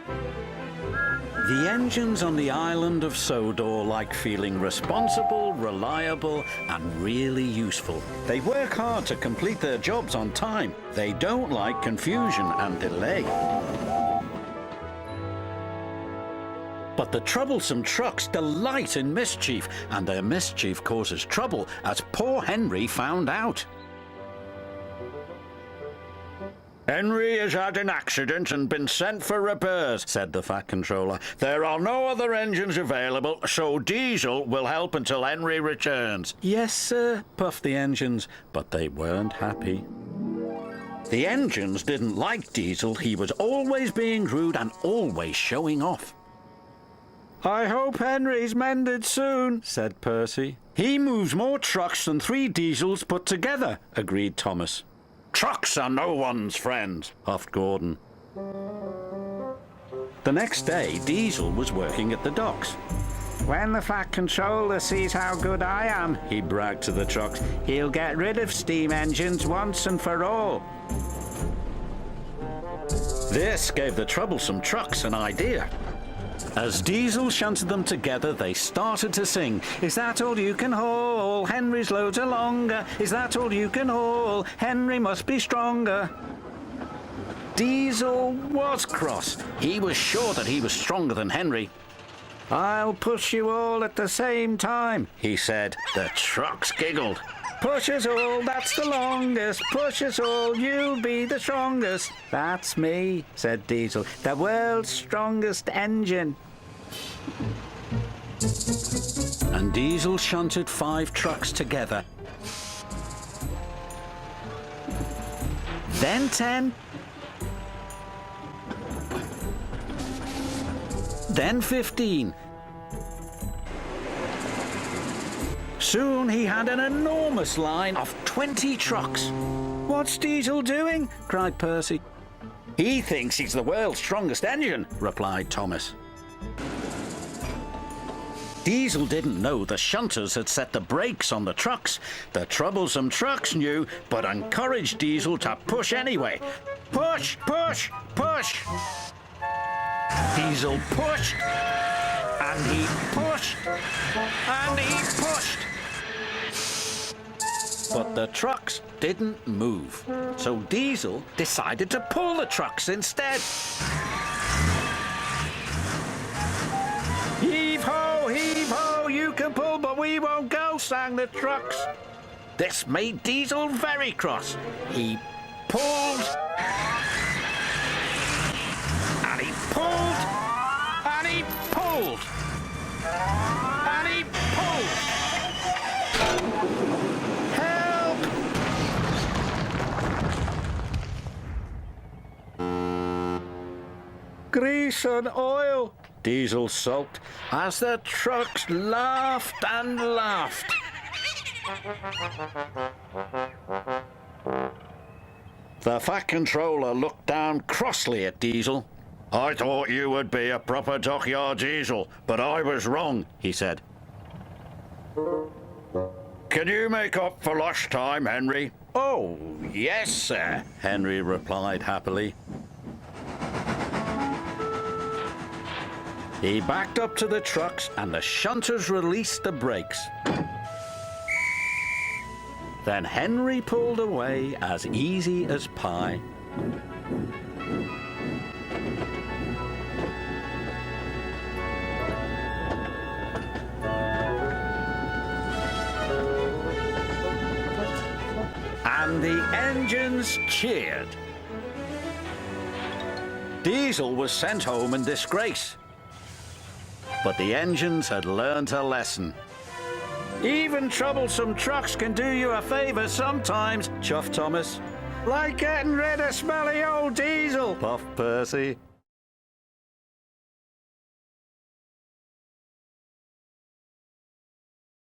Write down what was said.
The engines on the island of Sodor like feeling responsible, reliable, and really useful. They work hard to complete their jobs on time. They don't like confusion and delay. But the troublesome trucks delight in mischief, and their mischief causes trouble, as poor Henry found out. "Henry has had an accident and been sent for repairs," said the Fat Controller. "There are no other engines available, so Diesel will help until Henry returns." "Yes, sir," puffed the engines, but they weren't happy. The engines didn't like Diesel. He was always being rude and always showing off. "I hope Henry's mended soon," said Percy. "He moves more trucks than 3 Diesels put together," agreed Thomas. "Trucks are no one's friends," puffed Gordon. The next day, Diesel was working at the docks. "When the Fat Controller sees how good I am," he bragged to the trucks, "he'll get rid of steam engines once and for all." This gave the troublesome trucks an idea. As Diesel shunted them together, they started to sing, "Is that all you can haul? Henry's loads are longer. Is that all you can haul? Henry must be stronger." Diesel was cross. He was sure that he was stronger than Henry. "I'll push you all at the same time," he said. The trucks giggled. "Push us all, that's the longest. Push us all, you'll be the strongest." "That's me," said Diesel, "the world's strongest engine." And Diesel shunted 5 trucks together. Then 10. Then 15. Soon he had an enormous line of 20 trucks. "What's Diesel doing?" cried Percy. "He thinks he's the world's strongest engine," replied Thomas. Diesel didn't know the shunters had set the brakes on the trucks. The troublesome trucks knew, but encouraged Diesel to push anyway. "Push, push, push!" Diesel pushed, and he pushed, and he pushed. But the trucks didn't move, so Diesel decided to pull the trucks instead. Heave ho, you can pull, but we won't go," sang the trucks. This made Diesel very cross. He pulled, and he pulled, and he pulled, and he pulled. Help! "Grease and oil," Diesel sulked, as the trucks laughed and laughed. The Fat Controller looked down crossly at Diesel. "I thought you would be a proper dockyard Diesel, but I was wrong," he said. "Can you make up for lost time, Henry?" "Oh, yes, sir," Henry replied happily. He backed up to the trucks and the shunters released the brakes. Then Henry pulled away as easy as pie. And the engines cheered. Diesel was sent home in disgrace. But the engines had learned a lesson. "Even troublesome trucks can do you a favor sometimes," chuffed Thomas. "Like getting rid of smelly old Diesel," puffed Percy.